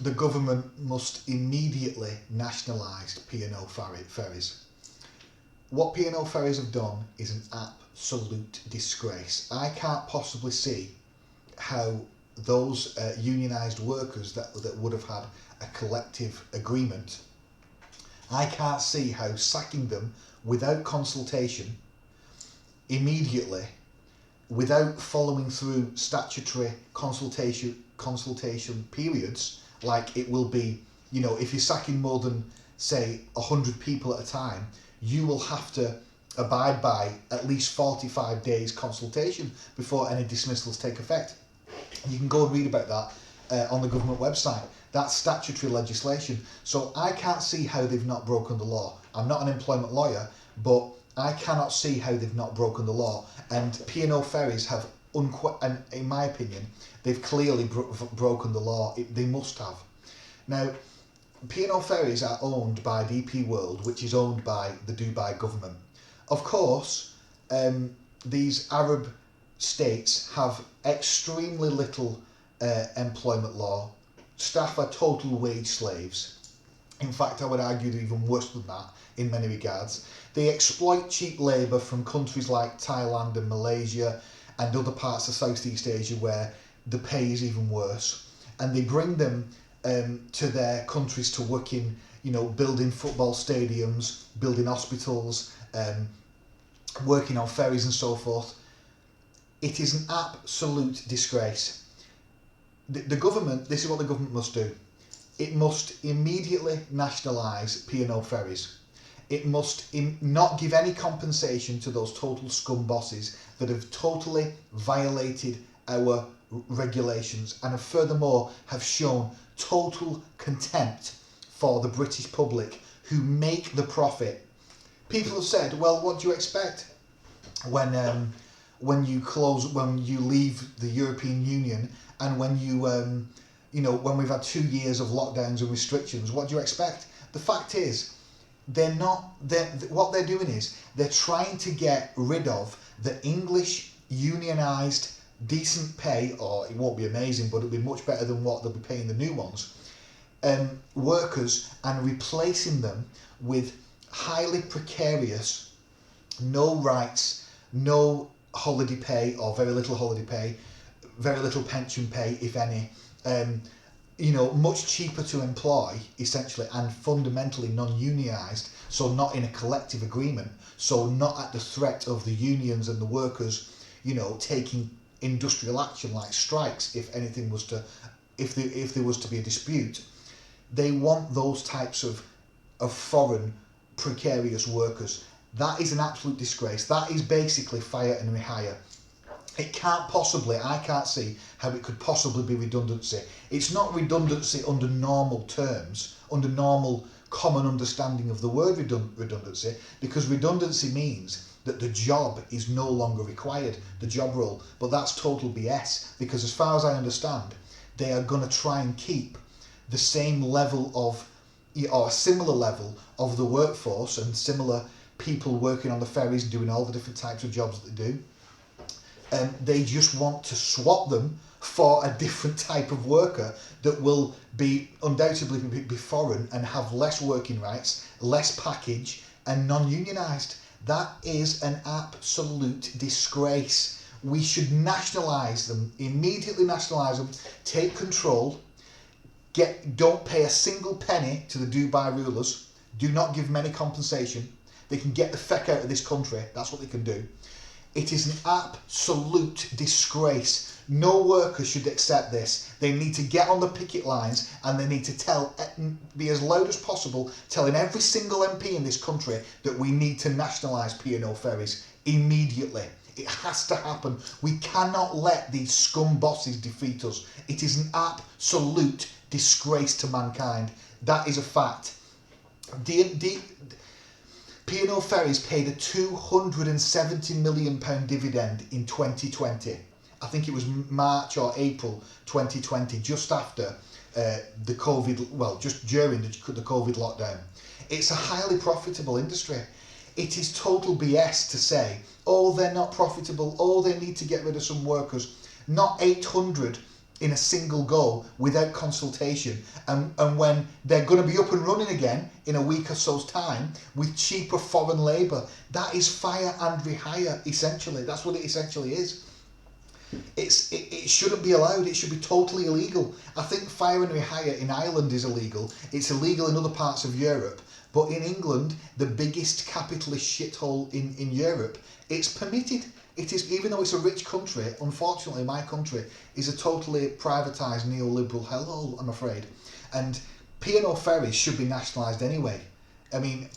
the government must immediately nationalise P&O ferries. What P&O Ferries have done is an absolute disgrace. I can't possibly see how those unionised workers that would have had a collective agreement, I can't see how sacking them without consultation, immediately, without following through statutory consultation periods, like it will be, if you're sacking more than, say, 100 people at a time, you will have to abide by at least 45 days consultation before any dismissals take effect. You can go and read about that on the government website. That's statutory legislation. So I can't see how they've not broken the law. I'm not an employment lawyer, but I cannot see how they've not broken the law. And P&O Ferries have, and in my opinion, they've clearly broken the law. They must have. Now, P&O Ferries are owned by DP World, which is owned by the Dubai government. Of course, these Arab states have extremely little employment law. Staff are total wage slaves. In fact, I would argue they're even worse than that in many regards. They exploit cheap labour from countries like Thailand and Malaysia and other parts of Southeast Asia where the pay is even worse. And they bring them to their countries to work in, building football stadiums, building hospitals, working on ferries and so forth. It is an absolute disgrace. The government, this is what the government must do. It must immediately nationalise P&O Ferries. It must not give any compensation to those total scum bosses that have totally violated our regulations and have furthermore have shown total contempt for the British public who make the profit. People have said, well, what do you expect when you leave the European Union and when when we've had 2 years of lockdowns and restrictions, what do you expect? The fact is, what they're doing is they're trying to get rid of the English unionised decent pay, or it won't be amazing, but it'll be much better than what they'll be paying the new ones, workers, and replacing them with highly precarious, no rights, no holiday pay or very little holiday pay, very little pension pay, if any, much cheaper to employ, essentially, and fundamentally non-unionised, so not in a collective agreement, so not at the threat of the unions and the workers, taking industrial action like strikes if there was to be a dispute. They want those types of foreign precarious workers. That is an absolute disgrace. That is basically fire and rehire. I can't see how it could possibly be redundancy. It's not redundancy under normal terms, under normal common understanding of the word redundancy, because redundancy means that the job is no longer required, the job role. But that's total BS, because as far as I understand, they are going to try and keep the same level of, or a similar level of the workforce and similar people working on the ferries and doing all the different types of jobs that they do. They just want to swap them for a different type of worker that will be undoubtedly be foreign and have less working rights, less package, and non-unionised. That is an absolute disgrace. We should nationalise them, immediately nationalise them, take control, don't pay a single penny to the Dubai rulers, do not give them any compensation. They can get the feck out of this country, that's what they can do. It is an absolute disgrace. No worker should accept this. They need to get on the picket lines and they need to be as loud as possible, telling every single MP in this country that we need to nationalise P&O Ferries immediately. It has to happen. We cannot let these scum bosses defeat us. It is an absolute disgrace to mankind. That is a fact. P&O Ferries paid a £270 million dividend in 2020. I think it was March or April 2020, just after the COVID, just during the COVID lockdown. It's a highly profitable industry. It is total BS to say, oh, they're not profitable, oh, they need to get rid of some workers. Not 800 in a single go without consultation, and when they're going to be up and running again in a week or so's time with cheaper foreign labour. That is fire and rehire, essentially. That's what it essentially is. It shouldn't be allowed. It should be totally illegal. I think fire and rehire in Ireland is illegal. It's illegal in other parts of Europe. But in England, the biggest capitalist shithole in Europe, it's permitted. It is, even though it's a rich country, unfortunately my country is a totally privatised neoliberal hellhole, I'm afraid. And P&O Ferries should be nationalised anyway. I mean,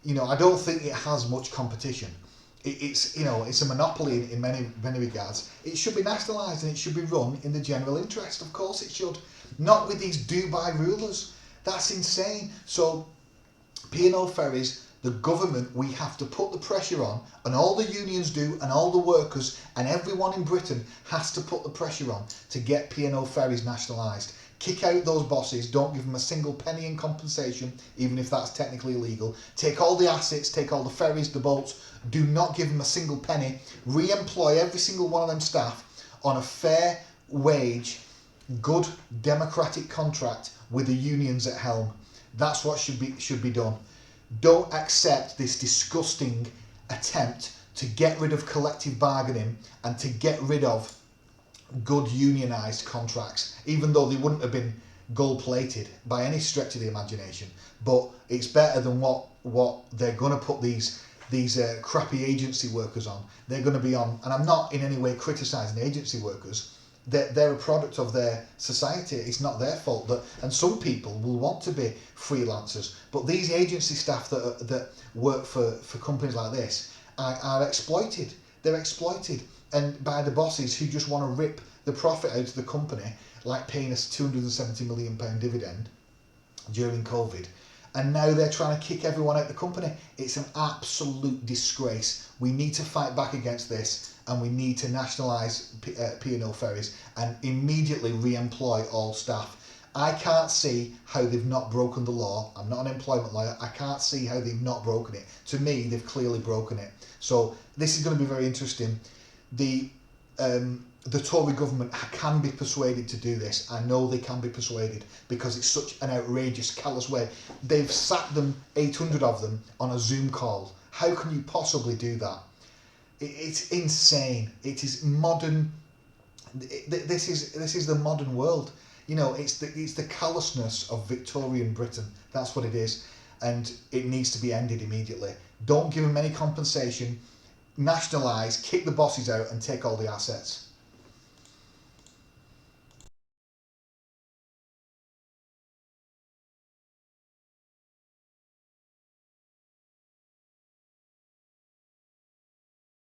I don't think it has much competition. It's a monopoly in many regards. It should be nationalised and it should be run in the general interest. Of course it should. Not with these Dubai rulers. That's insane. So P&O Ferries, the government, we have to put the pressure on, and all the unions do, and all the workers, and everyone in Britain has to put the pressure on to get P&O Ferries nationalised. Kick out those bosses, don't give them a single penny in compensation, even if that's technically illegal. Take all the assets, take all the ferries, the boats, do not give them a single penny. Re-employ every single one of them staff on a fair wage, good democratic contract with the unions at helm. That's what should be done. Don't accept this disgusting attempt to get rid of collective bargaining and to get rid of good unionised contracts, even though they wouldn't have been gold-plated by any stretch of the imagination. But it's better than what they're going to put these crappy agency workers on. They're going to be on, and I'm not in any way criticising agency workers. They're a product of their society. It's not their fault and some people will want to be freelancers, but these agency staff that work for companies like this are exploited. They're exploited, and by the bosses who just want to rip the profit out of the company, like paying us £270 million dividend during COVID, and now they're trying to kick everyone out of the company. It's an absolute disgrace. We need to fight back against this, and we need to nationalise P&O Ferries and immediately re-employ all staff. I can't see how they've not broken the law. I'm not an employment lawyer. I can't see how they've not broken it. To me, they've clearly broken it. So this is going to be very interesting. The Tory government can be persuaded to do this. I know they can be persuaded because it's such an outrageous, callous way. They've sacked them, 800 of them, on a Zoom call. How can you possibly do that? It's insane. It is modern. This is the modern world. It's the callousness of Victorian Britain. That's what it is, and it needs to be ended immediately. Don't give them any compensation. Nationalise, kick the bosses out, and take all the assets.